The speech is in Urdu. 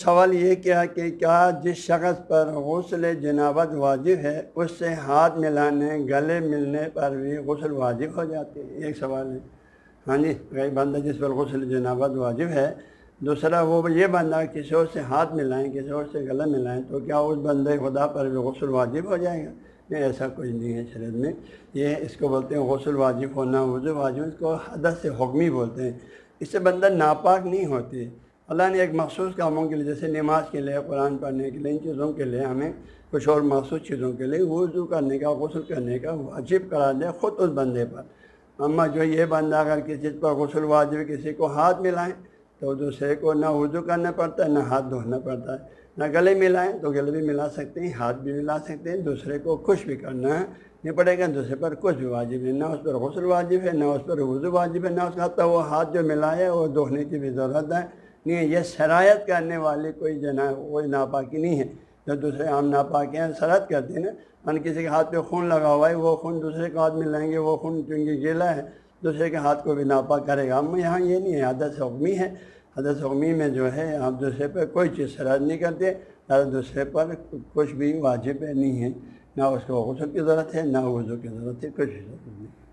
سوال یہ کیا کہ کیا جس شخص پر غسل جنابت واجب ہے اس سے ہاتھ ملانے گلے ملنے پر بھی غسل واجب ہو جاتی ہے؟ ایک سوال ہے۔ ہاں جی، کوئی بندہ جس پر غسل جنابت واجب ہے، دوسرا وہ یہ بندہ کسی اور سے ہاتھ ملائیں، کسی اور سے گلا ملائیں، تو کیا اس بندے خدا پر بھی غسل واجب ہو جائے گا؟ نہیں، ایسا کچھ نہیں ہے شریعت میں۔ یہ اس کو بولتے ہیں غسل واجب ہونا، وضو واجب، اس کو حدث حکمی بولتے ہیں۔ اس سے بندہ ناپاک نہیں ہوتی۔ اللہ نے ایک مخصوص کاموں کے لیے، جیسے نماز کے لیے، قرآن پڑھنے کے لیے، ان چیزوں کے لیے ہمیں کچھ اور مخصوص چیزوں کے لیے وضو کرنے کا، غسل کرنے کا واجب کرا دیا خود اس بندے پر۔ اما جو یہ بندہ اگر کسی چیز پر غسل واجب کسی کو ہاتھ ملائیں تو دوسرے کو نہ وضو کرنا پڑتا ہے، نہ ہاتھ دھونا پڑتا ہے۔ نہ گلے ملائیں تو گلے بھی ملا سکتے ہیں، ہاتھ بھی ملا سکتے ہیں، دوسرے کو خوش بھی کرنا نہیں پڑے گا، دوسرے پر کچھ بھی واجب ہے، نہ اس پر غسل واجب ہے، نہ اس پر وضو واجب ہے، نہ اس کا حتیٰ وہ ہاتھ جو ملائے وہ دھونے کی بھی ضرورت ہے نہیں۔ یہ سرایت کرنے والی کوئی کوئی ناپاکی نہیں ہے۔ جو دوسرے عام ناپاکیاں سرایت کرتے ہیں نا، کسی کے ہاتھ پہ خون لگا ہوا ہے، وہ خون دوسرے کو ہاتھ میں لائیں گے، وہ خون چونکہ گیلا ہے دوسرے کے ہاتھ کو بھی ناپاک کرے گا۔ ہم یہاں یہ نہیں ہے، حدث حکمی ہے۔ حدث حکمی میں جو ہے آپ دوسرے پر کوئی چیز سرایت نہیں کرتے، دوسرے پر کچھ بھی واجب نہیں ہے، نہ اس کو غسل کی ضرورت ہے، نہ وضو کی ضرورت ہے، کچھ بھی ضرورت نہیں۔